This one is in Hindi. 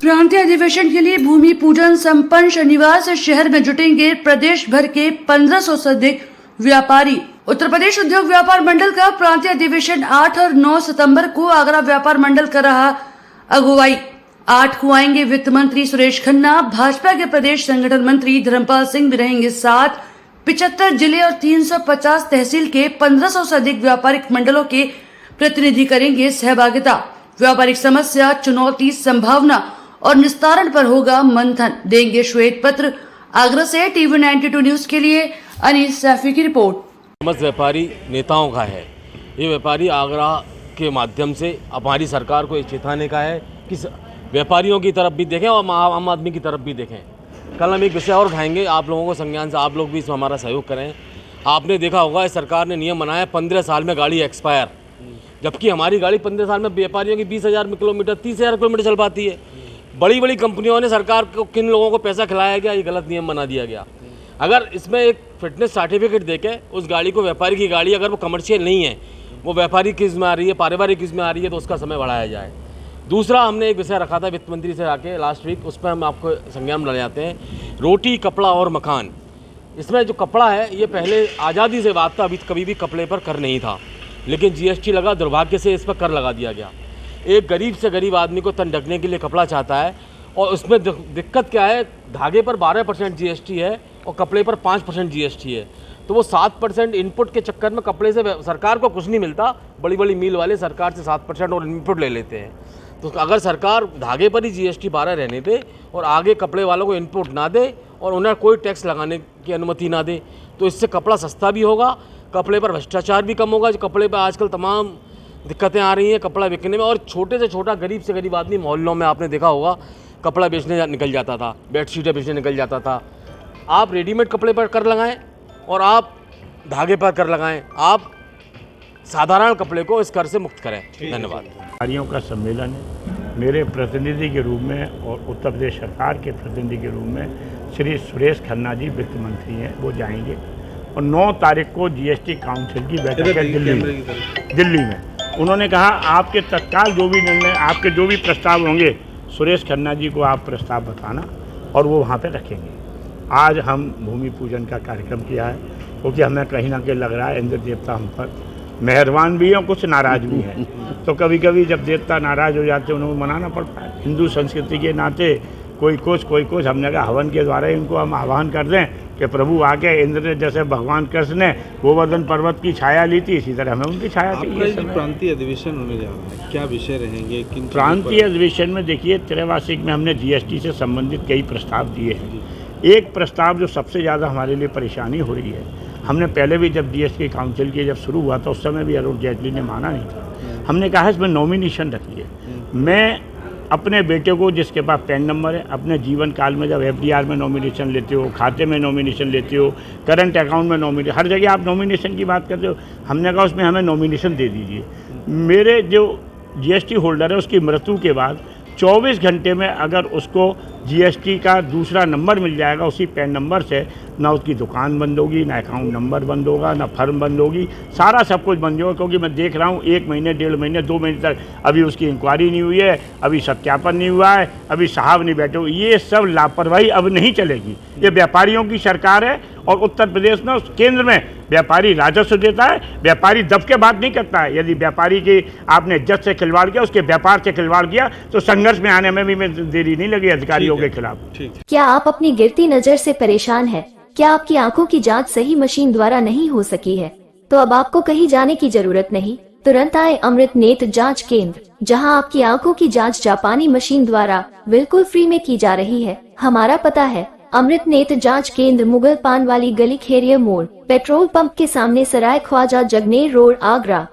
प्रांतीय अधिवेशन के लिए भूमि पूजन संपन्न शनिवार से शहर में जुटेंगे प्रदेश भर के 1500 से अधिक व्यापारी। उत्तर प्रदेश उद्योग व्यापार मंडल का प्रांतीय अधिवेशन 8 और 9 सितंबर को आगरा व्यापार मंडल कर रहा अगुवाई। 8 को आएंगे वित्त मंत्री सुरेश खन्ना, भाजपा के प्रदेश संगठन मंत्री धर्मपाल सिंह भी रहेंगे साथ। 75 जिले और 350 तहसील के 1500 से अधिक व्यापारिक मंडलों के प्रतिनिधि करेंगे सहभागिता। व्यापारिक समस्या, चुनौती, संभावना और निस्तारण पर होगा मंथन, देंगे श्वेत पत्र। आगरा से टीवी 92 न्यूज के लिए अनीस सैफी की रिपोर्ट। समस्त व्यापारी नेताओं का है। ये व्यापारी आगरा के माध्यम से हमारी सरकार को चेताने का है कि व्यापारियों की तरफ भी देखें और आम आदमी की तरफ भी देखें। कल हम एक विषय और उठाएंगे आप लोगों को संज्ञान से, आप लोग भी इसमें हमारा सहयोग करें। आपने देखा होगा इस सरकार ने नियम बनाया 15 साल में गाड़ी एक्सपायर, जबकि हमारी गाड़ी 15 साल में व्यापारियों की 20,000 किलोमीटर 30,000 किलोमीटर चल पाती है। बड़ी बड़ी कंपनियों ने सरकार को किन लोगों को पैसा खिलाया गया, ये गलत नियम बना दिया गया। अगर इसमें एक फिटनेस सर्टिफिकेट देके उस गाड़ी को, व्यापारी की गाड़ी अगर वो कमर्शियल नहीं है, वो व्यापारी किस में आ रही है, पारिवारिक किस में आ रही है, तो उसका समय बढ़ाया जाए। दूसरा हमने एक विषय रखा था वित्त मंत्री से आके लास्ट वीक, उस पर हम आपको संज्ञान में ले जाते हैं। रोटी, कपड़ा और मकान। इसमें जो कपड़ा है ये पहले आज़ादी से बात था, अभी कभी भी कपड़े पर कर नहीं था, लेकिन जीएसटी लगा, दुर्भाग्य से इस पर कर लगा दिया गया। एक गरीब से गरीब आदमी को तन ढकने के लिए कपड़ा चाहता है, और उसमें दिक्कत क्या है, धागे पर 12% जीएसटी है और कपड़े पर 5% जीएसटी है। तो वो 7% इनपुट के चक्कर में कपड़े से सरकार को कुछ नहीं मिलता। बड़ी बड़ी मिल वाले सरकार से 7% और इनपुट ले लेते हैं। तो अगर सरकार धागे पर ही जीएसटी 12 रहने दे और आगे कपड़े वालों को इनपुट ना दे और उन्हें कोई टैक्स लगाने की अनुमति ना दे, तो इससे कपड़ा सस्ता भी होगा, कपड़े पर भ्रष्टाचार भी कम होगा। जो कपड़े पर आजकल तमाम दिक्कतें आ रही हैं कपड़ा बिकने में, और छोटे से छोटा गरीब से गरीब आदमी मोहल्लों में आपने देखा होगा कपड़ा बेचने निकल जाता था, बेडशीटें बेचने निकल जाता था। आप रेडीमेड कपड़े पर कर लगाएं और आप धागे पर कर लगाएं, आप साधारण कपड़े को इस कर से मुक्त करें। धन्यवाद। व्यापारियों का सम्मेलन है। मेरे प्रतिनिधि के रूप में और उत्तर प्रदेश सरकार के प्रतिनिधि के रूप में श्री सुरेश खन्ना जी वित्त मंत्री हैं, वो जाएंगे। और 9 तारीख को जीएसटी काउंसिल की बैठक है दिल्ली में। उन्होंने कहा आपके तत्काल जो भी निर्णय, आपके जो भी प्रस्ताव होंगे, सुरेश खन्ना जी को आप प्रस्ताव बताना और वो वहाँ पे रखेंगे। आज हम भूमि पूजन का कार्यक्रम किया है क्योंकि हमें कहीं ना कहीं लग रहा है इंद्र देवता हम पर मेहरबान भी हैं और कुछ नाराज़ भी हैं। तो कभी कभी जब देवता नाराज़ हो जाते हैं उन्हें मनाना पड़ता है। हिंदू संस्कृति के नाते कोई कुछ हमने कहा हवन के द्वारा इनको हम आह्वान कर दें कि प्रभु आके इंद्र ने, जैसे भगवान कृष्ण ने गोवर्धन पर्वत की छाया ली थी, इसी तरह हमें उनकी छाया चाहिए। प्रांतीय अधिवेशन होने जा रहा है, क्या विषय रहेंगे? प्रांतीय अधिवेशन में देखिए, त्रैवार्षिक में हमने जीएसटी से संबंधित कई प्रस्ताव दिए हैं। एक प्रस्ताव जो सबसे ज़्यादा हमारे लिए परेशानी हो रही है, हमने पहले भी जब जीएसटी काउंसिल की जब शुरू हुआ था उस समय भी अरुण जेटली ने माना नहीं था। हमने कहा इसमें नॉमिनेशन रखिए। मैं अपने बेटे को, जिसके पास पैन नंबर है, अपने जीवन काल में जब एफडीआर में नॉमिनेशन लेते हो, खाते में नॉमिनेशन लेते हो, करंट अकाउंट में नॉमिनेशन, हर जगह आप नॉमिनेशन की बात करते हो। हमने कहा उसमें हमें नॉमिनेशन दे दीजिए। मेरे जो जीएसटी होल्डर है उसकी मृत्यु के बाद 24 घंटे में अगर उसको जीएसटी का दूसरा नंबर मिल जाएगा उसी पैन नंबर से, ना उसकी दुकान बंद होगी, ना अकाउंट नंबर बंद होगा, ना फर्म बंद होगी, सारा सब कुछ बंद होगा। क्योंकि मैं देख रहा हूँ 1 महीने, 1.5 महीने, 2 महीने तक अभी उसकी इंक्वायरी नहीं हुई है, अभी सत्यापन नहीं हुआ है, अभी साहब नहीं बैठे हुए। ये सब लापरवाही अब नहीं चलेगी। ये व्यापारियों की सरकार है और उत्तर प्रदेश में केंद्र में व्यापारी राजस्व देता है, व्यापारी दब के बात नहीं करता है। यदि व्यापारी की आपने इज्जत से खिलवाड़ किया, उसके व्यापार से खिलवाड़ किया, तो संघर्ष में आने में भी देरी नहीं लगी अधिकारियों के खिलाफ। क्या आप अपनी गिरती नजर से परेशान हैं? क्या आपकी आंखों की जांच सही मशीन द्वारा नहीं हो सकी है? तो अब आपको कहीं जाने की जरूरत नहीं। तुरंत आए अमृत नेत्र जांच केंद्र, जहां आपकी आंखों की जांच जापानी मशीन द्वारा बिल्कुल फ्री में की जा रही है। हमारा पता है अमृत नेत्र जांच केंद्र, मुगल पान वाली गली, खेरिया मोड़, पेट्रोल पंप के सामने, सराय ख्वाजा जगनेर रोड, आगरा।